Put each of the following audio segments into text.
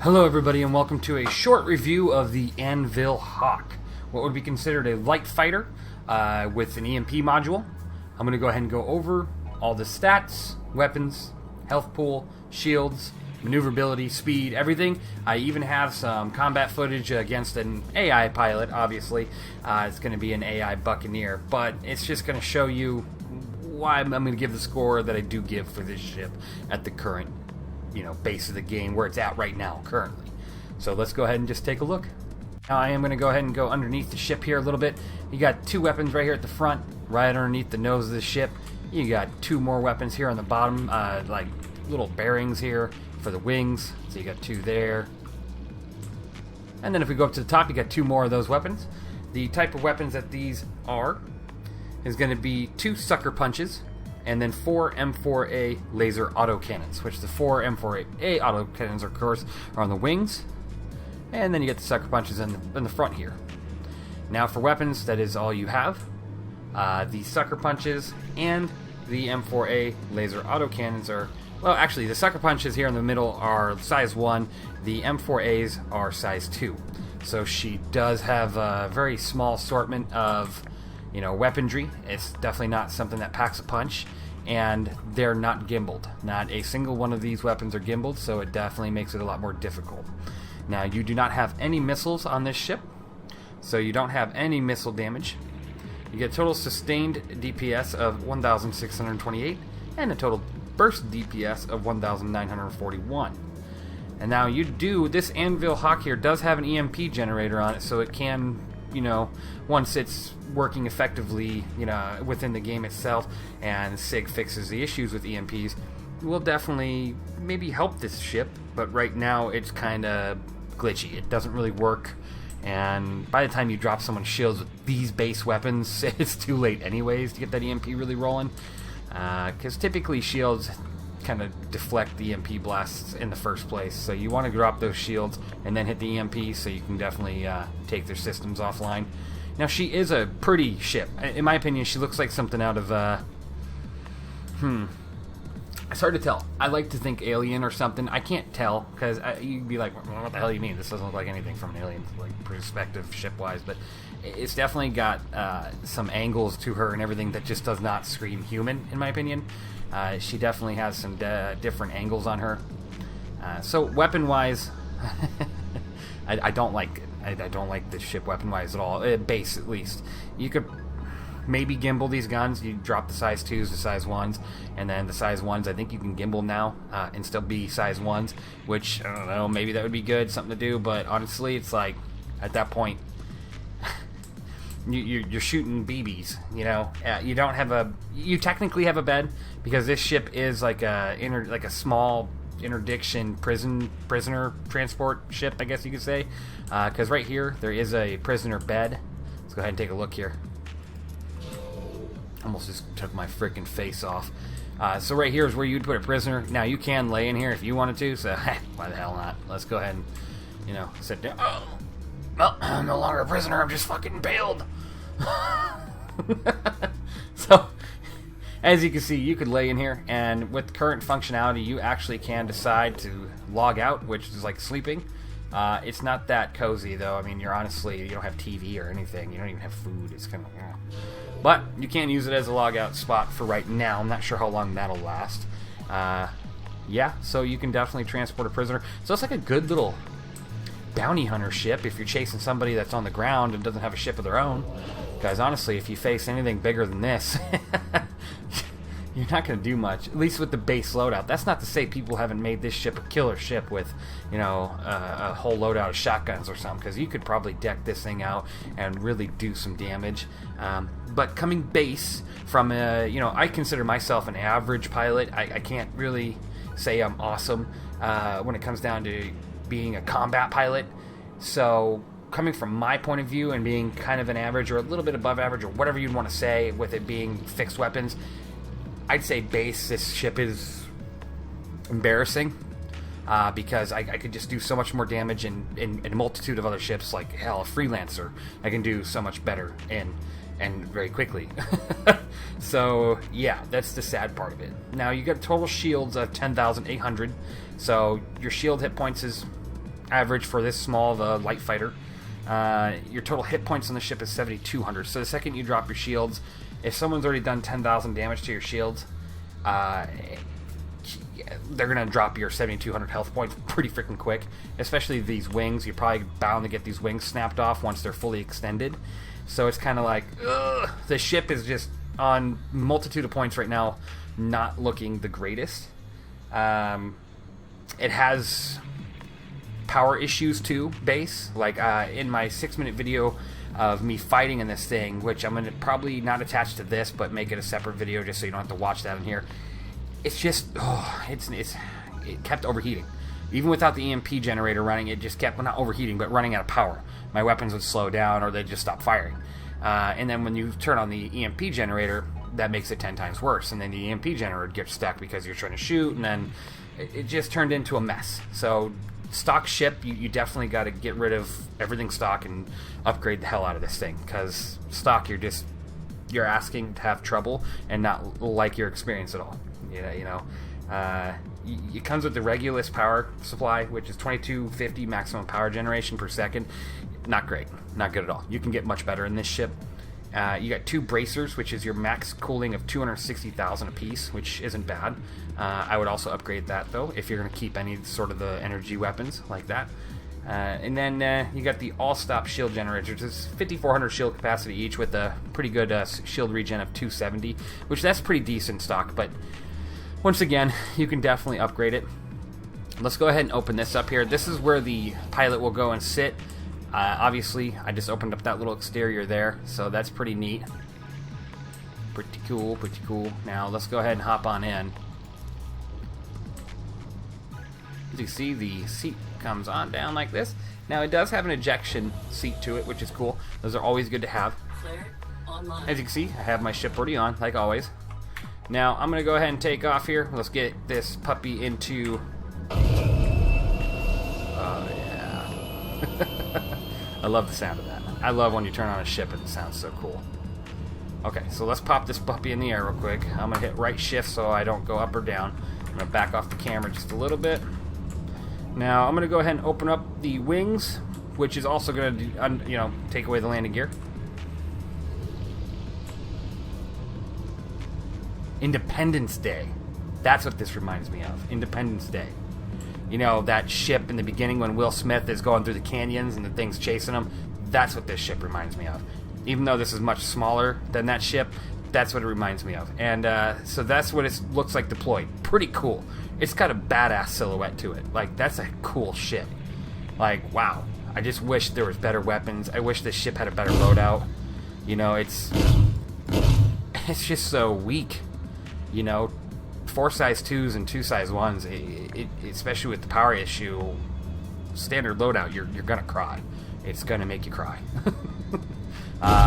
Hello everybody and welcome to a short review of the Anvil Hawk, what would be considered a light fighter with an EMP module. I'm going to go ahead and go over all the stats, weapons, health pool, shields, maneuverability, speed, everything. I even have some combat footage against an AI pilot, obviously. It's going to be an AI Buccaneer, but it's just going to show you why I'm going to give the score that I do give for this ship at the current base of the game where it's at right now currently. So let's go ahead and just take a look. Now I am going to go ahead and go underneath the ship here a little bit. You got two weapons right here at the front, right underneath the nose of the ship. You got two more weapons here on the bottom, like little bearings here for the wings. So you got two there. And then if we go up to the top, you got two more of those weapons. The type of weapons that these are is going to be two sucker punches, and then 4 M4A laser autocannons, which the 4 M4A autocannons, of course, are on the wings. And then you get the sucker punches in the front here. Now for weapons, that is all you have. The sucker punches and the M4A laser autocannons are, well, actually, the sucker punches here in the middle are size 1. The M4As are size 2. So she does have a very small assortment of weaponry. It's definitely not something that packs a punch, and they're not gimbaled. Not a single one of these weapons are gimbaled, so it definitely makes it a lot more difficult. Now, you do not have any missiles on this ship, so you don't have any missile damage. You get total sustained DPS of 1,628, and a total burst DPS of 1,941. And now this Anvil Hawk here does have an EMP generator on it, so it can, once it's working effectively, within the game itself, and SIG fixes the issues with EMPs, will definitely maybe help this ship. But right now, it's kind of glitchy. It doesn't really work, and by the time you drop someone's shields with these base weapons, it's too late anyways to get that EMP really rolling. Because typically shields kind of deflect the EMP blasts in the first place, so you want to drop those shields and then hit the EMP so you can definitely take their systems offline. Now, she is a pretty ship. In my opinion, she looks like something out of it's hard to tell. I like to think Alien or something. I can't tell, because you'd be like, what the hell do you mean? This doesn't look like anything from an Alien perspective ship-wise, but it's definitely got some angles to her and everything that just does not scream human, in my opinion. She definitely has some different angles on her. So weapon-wise, I don't like it. I don't like this ship weapon-wise at all. Base, at least. You could maybe gimbal these guns. You drop the size 2s to size 1s, and then the size 1s, I think you can gimbal now and still be size 1s, which, I don't know, maybe that would be good, something to do, but honestly, it's like, at that point, you're shooting BBs, you don't have you technically have a bed, because this ship is like a small interdiction prisoner transport ship, I guess you could say, because right here there is a prisoner bed. Let's go ahead and take a look here. Almost just took my freaking face off. So right here is where you'd put a prisoner. Now, you can lay in here if you wanted to, so why the hell not? Let's go ahead and sit down. Oh, well, I'm no longer a prisoner, I'm just fucking impaled. So, as you can see, you could lay in here, and with current functionality, you actually can decide to log out, which is like sleeping. It's not that cozy, though. I mean, you don't have TV or anything. You don't even have food. It's kind of, but you can use it as a logout spot for right now. I'm not sure how long that'll last. Yeah, so you can definitely transport a prisoner. So it's like a good little bounty hunter ship if you're chasing somebody that's on the ground and doesn't have a ship of their own. Guys, honestly, if you face anything bigger than this, you're not going to do much, at least with the base loadout. That's not to say people haven't made this ship a killer ship with, a whole loadout of shotguns or something, because you could probably deck this thing out and really do some damage. But coming base from, I consider myself an average pilot. I can't really say I'm awesome when it comes down to being a combat pilot. So coming from my point of view and being kind of an average or a little bit above average or whatever you'd want to say with it being fixed weapons, I'd say base, this ship is embarrassing because I could just do so much more damage in a multitude of other ships. Like, hell, a Freelancer, I can do so much better and very quickly. So, yeah, that's the sad part of it. Now, you got total shields of 10,800, so your shield hit points is average for this small of a light fighter. Your total hit points on the ship is 7,200. So the second you drop your shields, if someone's already done 10,000 damage to your shields, they're going to drop your 7,200 health points pretty freaking quick. Especially these wings. You're probably bound to get these wings snapped off once they're fully extended. So it's kind of like, ugh, the ship is just on multitude of points right now, not looking the greatest. It has power issues too, base. Like in my 6-minute video of me fighting in this thing, which I'm going to probably not attach to this, but make it a separate video just so you don't have to watch that in here. It's just, it kept overheating. Even without the EMP generator running, it just kept, well, not overheating, but running out of power. My weapons would slow down or they'd just stop firing. And then when you turn on the EMP generator, that makes it 10 times worse. And then the EMP generator gets stuck because you're trying to shoot, and then it just turned into a mess. So stock ship, you definitely got to get rid of everything stock and upgrade the hell out of this thing. Because stock, you're asking to have trouble and not like your experience at all. It comes with the Regulus power supply, which is 2250 maximum power generation per second. Not great, not good at all. You can get much better in this ship. You got 2 bracers, which is your max cooling of 260,000 apiece, which isn't bad. I would also upgrade that though if you're going to keep any sort of the energy weapons like that. And then you got the all-stop shield generator, which is 5,400 shield capacity each with a pretty good shield regen of 270, which that's pretty decent stock. But once again, you can definitely upgrade it. Let's go ahead and open this up here. This is where the pilot will go and sit. Obviously, I just opened up that little exterior there, so that's pretty neat. Pretty cool, pretty cool. Now, let's go ahead and hop on in. As you see, the seat comes on down like this. Now, it does have an ejection seat to it, which is cool. Those are always good to have. As you can see, I have my ship already on, like always. Now, I'm going to go ahead and take off here. Let's get this puppy into... Oh, yeah. I love the sound of that. I love when you turn on a ship and it sounds so cool. Okay, so let's pop this puppy in the air real quick. I'm going to hit right shift so I don't go up or down. I'm going to back off the camera just a little bit. Now, I'm going to go ahead and open up the wings, which is also going to, take away the landing gear. Independence Day. That's what this reminds me of. Independence Day. You know, that ship in the beginning when Will Smith is going through the canyons and the thing's chasing him. That's what this ship reminds me of. Even though this is much smaller than that ship, that's what it reminds me of. And so that's what it looks like deployed. Pretty cool. It's got a badass silhouette to it. Like, that's a cool ship. Like, wow. I just wish there was better weapons. I wish this ship had a better loadout. You know, it's just so weak. You know, 4 size 2s and 2 size 1s, especially with the power issue, standard loadout, you're gonna cry. It's gonna make you cry.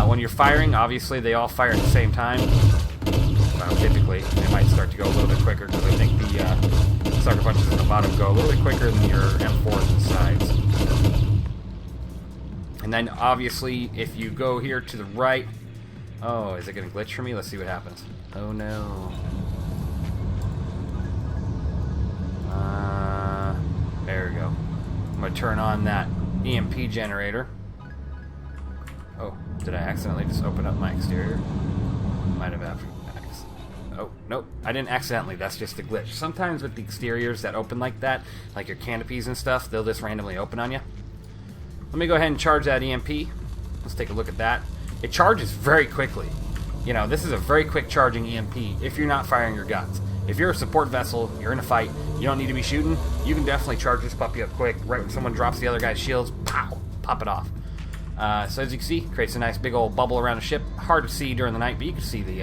When you're firing, obviously they all fire at the same time. Well, typically, they might start to go a little bit quicker because I think the sucker punches at the bottom go a little bit quicker than your M4s and sides. And then obviously, if you go here to the right, oh, is it gonna glitch for me? Let's see what happens. Oh no. There we go. I'm going to turn on that EMP generator. Oh, did I accidentally just open up my exterior? Might have after. Oh, nope. I didn't accidentally. That's just a glitch. Sometimes with the exteriors that open like that, like your canopies and stuff, they'll just randomly open on you. Let me go ahead and charge that EMP. Let's take a look at that. It charges very quickly. You know, this is a very quick charging EMP if you're not firing your guns. If you're a support vessel, you're in a fight, you don't need to be shooting, you can definitely charge this puppy up quick. Right when someone drops the other guy's shields, pow, pop it off. So as you can see, creates a nice big old bubble around the ship. Hard to see during the night, but you can see the,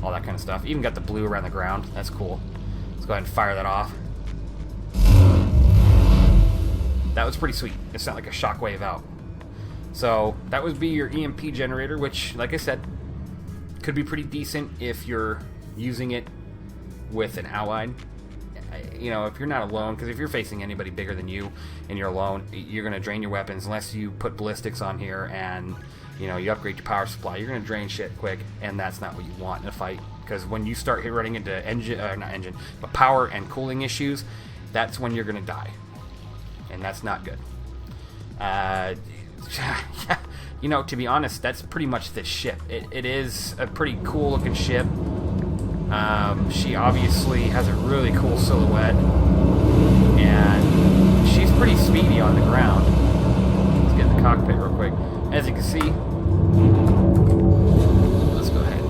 all that kind of stuff. Even got the blue around the ground. That's cool. Let's go ahead and fire that off. That was pretty sweet. It sounded like a shockwave out. So that would be your EMP generator, which, like I said, could be pretty decent if you're using it with an allied. You know, if you're not alone, because if you're facing anybody bigger than you and you're alone, you're going to drain your weapons unless you put ballistics on here and, you know, you upgrade your power supply. You're going to drain shit quick, and that's not what you want in a fight, because when you start running into power and cooling issues, that's when you're going to die. and that's not good. You know, to be honest, that's pretty much this ship. It is a pretty cool looking ship. She obviously has a really cool silhouette, and she's pretty speedy on the ground. Let's get in the cockpit real quick. As you can see, let's go ahead.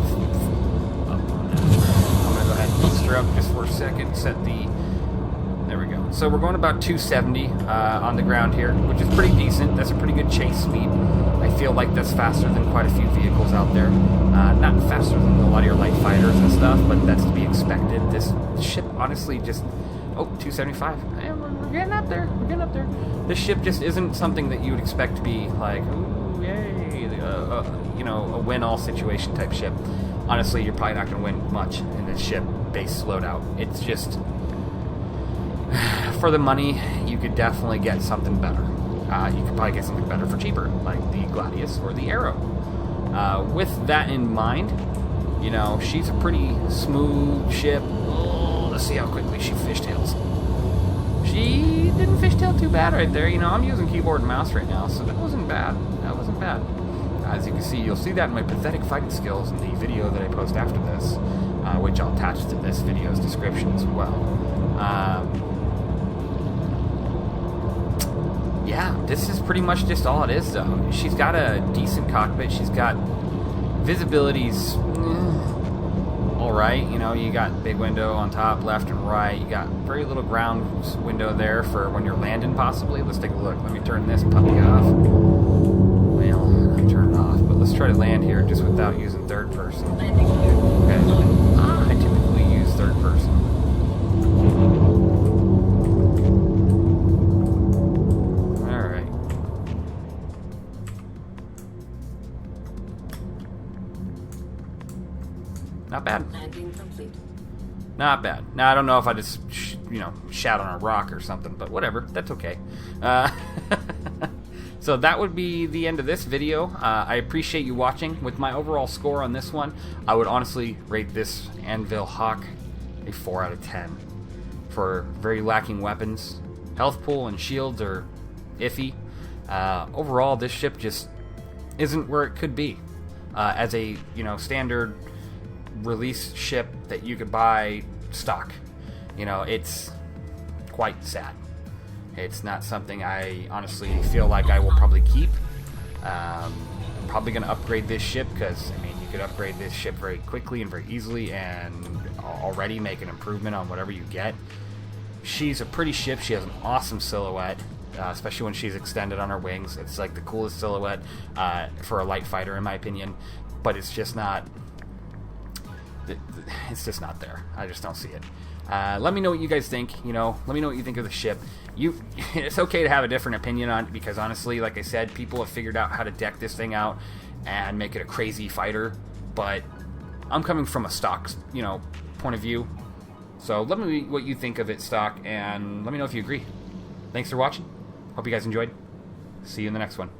I'm gonna go ahead and boost her up just for a second. Set the. There we go. So we're going about 270 on the ground here, which is pretty decent. That's a pretty good chase speed. I feel like that's faster than quite a few vehicles out there. Not faster than a lot of your light fighters and stuff, but that's to be expected. This ship honestly just... Oh, 275. We're getting up there. We're getting up there. This ship just isn't something that you would expect to be like, ooh, yay, you know, a win-all situation type ship. Honestly, you're probably not going to win much in this ship base loadout. It's just... For the money, you could definitely get something better. You could probably get something better for cheaper, like the Gladius or the Arrow. With that in mind, you know, she's a pretty smooth ship. Oh, let's see how quickly she fishtails. She didn't fishtail too bad right there. You know, I'm using keyboard and mouse right now, so that wasn't bad. That wasn't bad. As you can see, you'll see that in my pathetic fighting skills in the video that I post after this, which I'll attach to this video's description as well. Yeah, this is pretty much just all it is, though. She's got a decent cockpit. She's got visibility's alright. You know, you got big window on top, left and right. You got very little ground window there for when you're landing, possibly. Let's take a look. Let me turn this puppy off. Well, I'll turn it off, but let's try to land here just without using third person. Okay. I typically use third person. Not bad. Landing complete. Not bad. Now, I don't know if I just, you know, shat on a rock or something, but whatever. That's okay. So that would be the end of this video. I appreciate you watching. With my overall score on this one, I would honestly rate this Anvil Hawk a 4 out of 10. For very lacking weapons. Health pool and shields are iffy. Overall, this ship just isn't where it could be. As a, you know, standard... release ship that you could buy stock. You know, it's quite sad. It's not something I honestly feel like I will probably keep. Probably going to upgrade this ship because, I mean, you could upgrade this ship very quickly and very easily and already make an improvement on whatever you get. She's a pretty ship. She has an awesome silhouette, especially when she's extended on her wings. It's like the coolest silhouette for a light fighter, in my opinion, but it's just not... It's just not there. I just don't see it. Let me know what you guys think. You know, let me know what you think of the ship. It's okay to have a different opinion on it because honestly, like I said, people have figured out how to deck this thing out and make it a crazy fighter. But I'm coming from a stock, you know, point of view. So let me know what you think of it stock, and let me know if you agree. Thanks for watching. Hope you guys enjoyed. See you in the next one.